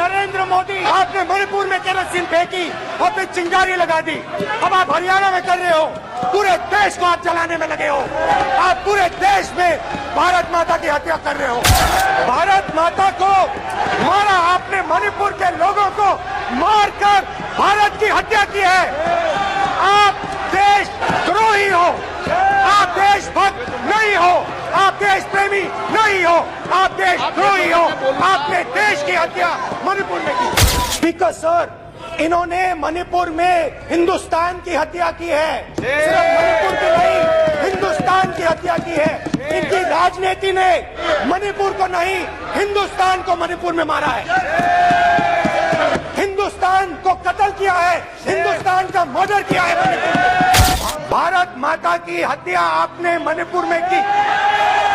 नरेंद्र मोदी, आपने मणिपुर में केरोसिन फेंकी और फिर चिंगारी लगा दी। अब आप हरियाणा में कर रहे हो, पूरे देश को आप जलाने में लगे हो। आप पूरे देश में भारत माता की हत्या कर रहे हो। भारत माता को मारा आपने, मणिपुर के लोगों को मारकर भारत की हत्या की है। आप देशद्रोही हो, आप देशभक्त नहीं हो, आप देश प्रेमी नहीं हो, आप देशद्रोही हो। आपने देश की हत्या मणिपुर में की। स्पीकर सर, इन्होंने मणिपुर में हिंदुस्तान की हत्या की है। सिर्फ मणिपुर की नहीं, हिंदुस्तान की हत्या की है। इनकी राजनीति ने मणिपुर को नहीं, हिंदुस्तान को मणिपुर में मारा है। हिंदुस्तान को कत्ल किया है, हिंदुस्तान का मर्डर किया है मणिपुर में। भारत माता की हत्या आपने मणिपुर में की।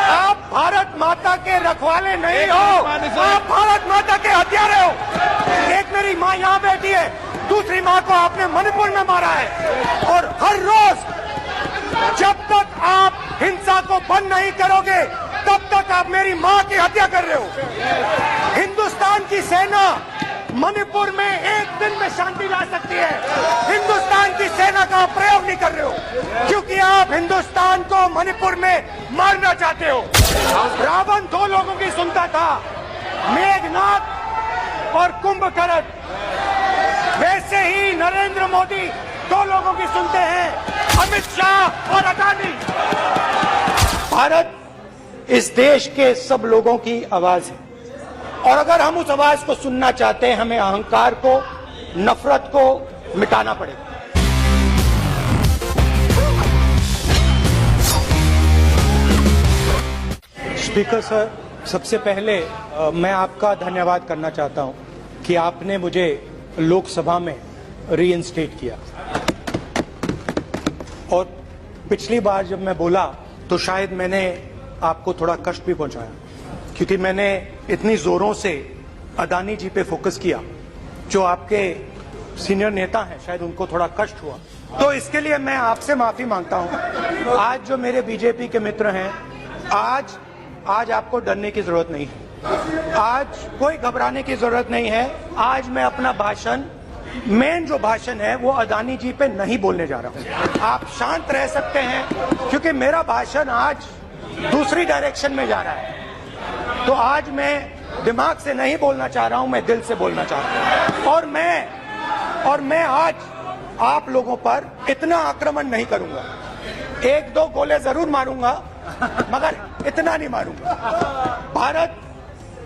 आप भारत माता के रखवाले नहीं हो, आप भारत माता के हत्यारे हो। एक मेरी माँ यहाँ बैठी है, दूसरी माँ को आपने मणिपुर में मारा है। और हर रोज जब तक आप हिंसा को बंद नहीं करोगे, तब तक आप मेरी माँ की हत्या कर रहे हो। हिंदुस्तान की सेना मणिपुर में एक दिन में शांति ला सकती है। हिंदुस्तान की सेना का प्रयोग नहीं कर रहे हो, क्योंकि आप हिंदुस्तान को मणिपुर में मारना चाहते हो। रावण दो लोगों की सुनता था, मेघनाथ और कुंभकर्ण। वैसे ही नरेंद्र मोदी दो लोगों की सुनते हैं, अमित शाह और अडानी। भारत इस देश के सब लोगों की आवाज है, और अगर हम उस आवाज को सुनना चाहते हैं, हमें अहंकार को, नफरत को मिटाना पड़ेगा। स्पीकर सर, सबसे पहले मैं आपका धन्यवाद करना चाहता हूं कि आपने मुझे लोकसभा में रीइंस्टेट किया। और पिछली बार जब मैं बोला तो शायद मैंने आपको थोड़ा कष्ट भी पहुंचाया, क्योंकि मैंने इतनी जोरों से अडानी जी पे फोकस किया, जो आपके सीनियर नेता हैं, शायद उनको थोड़ा कष्ट हुआ। तो इसके लिए मैं आपसे माफी मांगता हूं। आज जो मेरे बीजेपी के मित्र हैं, आज आपको डरने की जरूरत नहीं है, आज कोई घबराने की जरूरत नहीं है। आज मैं अपना भाषण, मेन जो भाषण है, वो अडानी जी पे नहीं बोलने जा रहा हूं। आप शांत रह सकते हैं, क्योंकि मेरा भाषण आज दूसरी डायरेक्शन में जा रहा है। तो आज मैं दिमाग से नहीं बोलना चाह रहा हूं, मैं दिल से बोलना चाह रहा हूं। और मैं आज आप लोगों पर इतना आक्रमण नहीं करूंगा। एक दो गोले जरूर मारूंगा, मगर इतना नहीं मारूंगा। भारत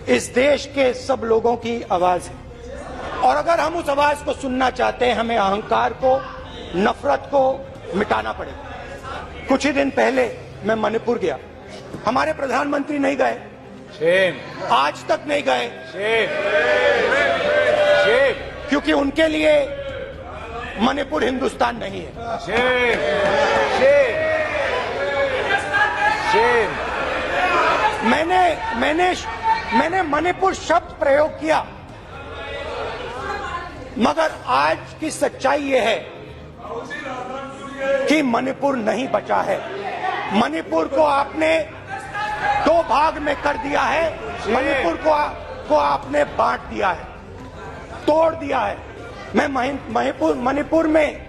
इस देश के सब लोगों की आवाज है, और अगर हम उस आवाज को सुनना चाहते हैं, हमें अहंकार को, नफरत को मिटाना पड़ेगा। कुछ ही दिन पहले मैं मणिपुर गया, हमारे प्रधानमंत्री नहीं गए, आज तक नहीं गए, क्योंकि उनके लिए मणिपुर हिंदुस्तान नहीं है। मैंने मणिपुर शब्द प्रयोग किया, मगर आज की सच्चाई ये है कि मणिपुर नहीं बचा है। मणिपुर को आपने दो भाग में कर दिया है। मणिपुर को आपने बांट दिया है, तोड़ दिया है। मैं मणिपुर में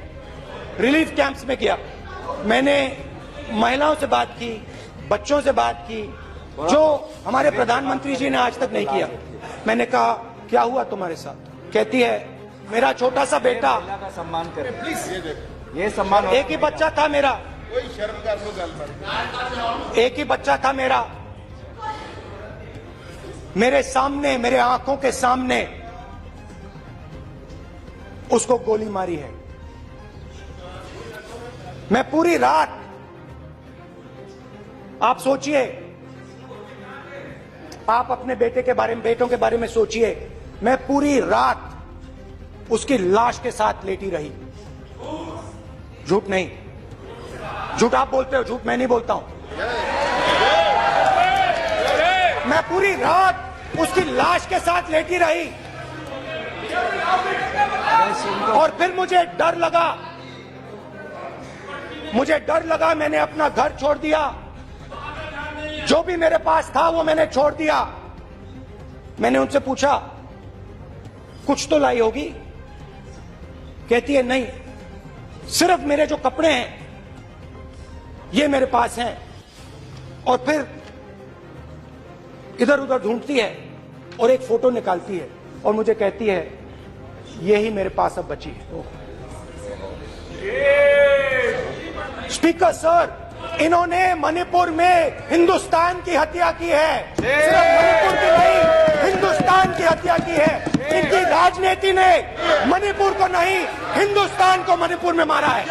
रिलीफ कैंप्स में गया, मैंने महिलाओं से बात की, बच्चों से बात की, जो हमारे प्रधानमंत्री जी ने आज तक नहीं किया। मैंने कहा, क्या हुआ तुम्हारे साथ? कहती है, मेरा छोटा सा बेटा, सम्मान करें प्लीज, ये सम्मान। एक ही बच्चा था मेरा, कोई शर्म कर लो गल, एक ही बच्चा था मेरा, मेरे सामने, मेरे आंखों के सामने उसको गोली मारी है। मैं पूरी रात, आप सोचिए, आप अपने बेटों के बारे में सोचिए, मैं पूरी रात उसकी लाश के साथ लेटी रही। झूठ नहीं, झूठ आप बोलते हो, झूठ मैं नहीं बोलता हूं। मैं पूरी रात उसकी लाश के साथ लेटी रही, और फिर मुझे डर लगा, मैंने अपना घर छोड़ दिया, जो भी मेरे पास था वो मैंने छोड़ दिया। मैंने उनसे पूछा, कुछ तो लाई होगी। कहती है नहीं, सिर्फ मेरे जो कपड़े हैं ये मेरे पास हैं। और फिर इधर उधर ढूंढती है और एक फोटो निकालती है और मुझे कहती है यही मेरे पास अब बची है। स्पीकर सर, इन्होंने मणिपुर में हिंदुस्तान की हत्या की है। सिर्फ मणिपुर की नहीं, हिंदुस्तान की हत्या की है। इनकी राजनीति ने मणिपुर को नहीं, हिंदुस्तान को मणिपुर में मारा है।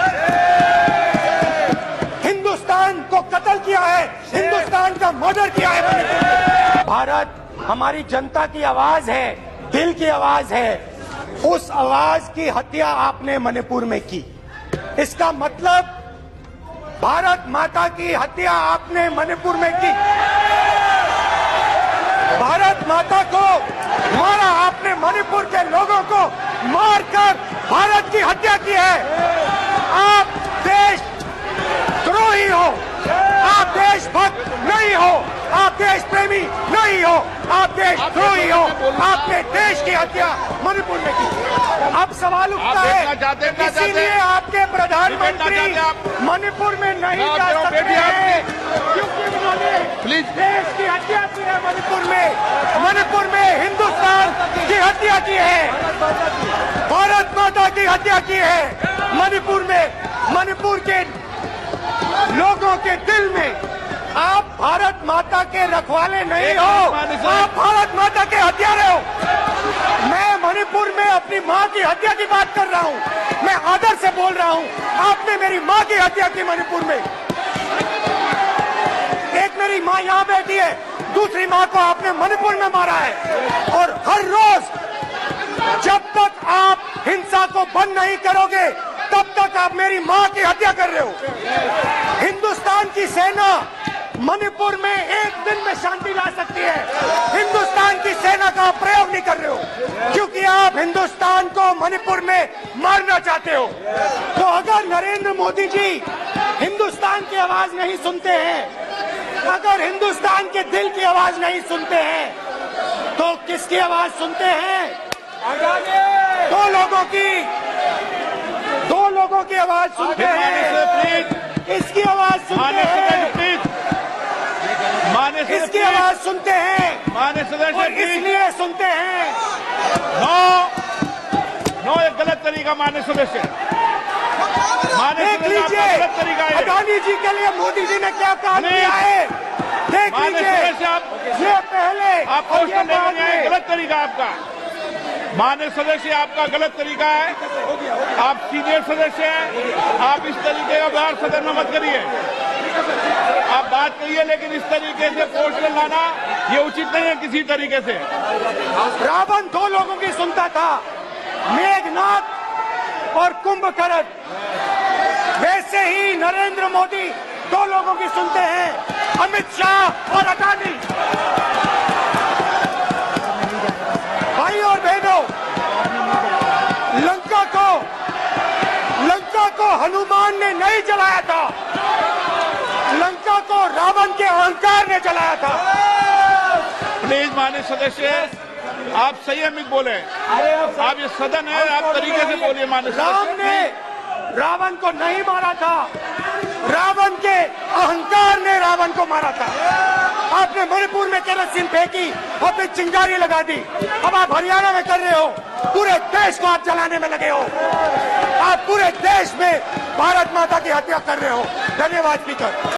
हिंदुस्तान को कत्ल किया है, हिंदुस्तान का मर्डर किया है मणिपुर में। भारत हमारी जनता की आवाज है, दिल की आवाज है। उस आवाज की हत्या आपने मणिपुर में की। इसका मतलब भारत माता की हत्या आपने मणिपुर में की। भारत माता को मारा आपने, मणिपुर के लोगों को मारकर भारत की हत्या की है। आप देश द्रोही हो, आप देशभक्त नहीं हो, आप देश प्रेमी नहीं हो, आप देशद्रोही हो। आपने देश की हत्या मणिपुर में की। अब सवाल उठता है, इसीलिए आपके प्रधानमंत्री मणिपुर में नहीं जा सकते हैं क्योंकि उन्होंने देश की हत्या की है। मणिपुर में हिंदुस्तान की हत्या की है, भारत माता की हत्या की है। मणिपुर के लोगों के दिल में आप भारत माता के रखवाले नहीं हो, आप भारत माता के हत्यारे हो। मैं मणिपुर में अपनी मां की हत्या की बात कर रहा हूं, मैं आदर से बोल रहा हूं। आपने मेरी मां की हत्या की मणिपुर में। एक मेरी मां यहां बैठी है, दूसरी मां को आपने मणिपुर में मारा है। और हर रोज जब तक आप हिंसा को बंद नहीं करोगे तब तक आप मेरी मां की हत्या कर रहे हो। हिंदुस्तान की सेना मणिपुर में एक दिन में शांति ला सकती है। हिंदुस्तान की सेना का आप प्रयोग नहीं कर रहे हो क्योंकि आप हिंदुस्तान को मणिपुर में मारना चाहते हो। तो अगर नरेंद्र मोदी जी हिंदुस्तान की आवाज नहीं सुनते हैं, अगर हिंदुस्तान के दिल की आवाज नहीं सुनते हैं, तो किसकी आवाज सुनते हैं? दो लोगों की आवाज सुनते हैं। इसकी आवाज सुनते हैं, इसकी आवाज सुनते हैं और इसलिए सुनते हैं। नो, एक गलत तरीका माननीय सदस्य। देख लीजिए अदानी जी के लिए मोदी जी ने क्या काम किया है। देख लीजिए, ये पहले आप क्वेश्चन लेने आए, गलत तरीका आपका। माननीय सदस्य, आपका गलत तरीका है। आप सीनियर सदस्य हैं, आप इस तरीके का व्यवहार सदन में मत करिए। आप बात करिए, लेकिन इस तरीके से क्वेश्चन लाना ये उचित नहीं है किसी तरीके से। रावण दो लोगों की सुनता था, मेघनाथ और कुंभकर्ण। वैसे ही नरेंद्र मोदी दो लोगों की सुनते हैं, अमित शाह और अदानी। भाई और बहनों, लंका को हनुमान ने नहीं जलाया था, लंका को रावण के अहंकार ने जलाया था। प्लीज माननीय सदस्य, आप संयमित बोले। आप ये सदन है, आप तरीके से बोलिए। माननीय राम ने रावण को नहीं मारा था, रावण के अहंकार ने रावण को मारा था। आपने मणिपुर में केरोसिन फेंकी और फिर चिंगारी लगा दी। अब आप हरियाणा में कर रहे हो, पूरे देश को आप जलाने में लगे हो। आप पूरे देश में भारत माता की हत्या कर रहे हो। धन्यवाद स्पीकर।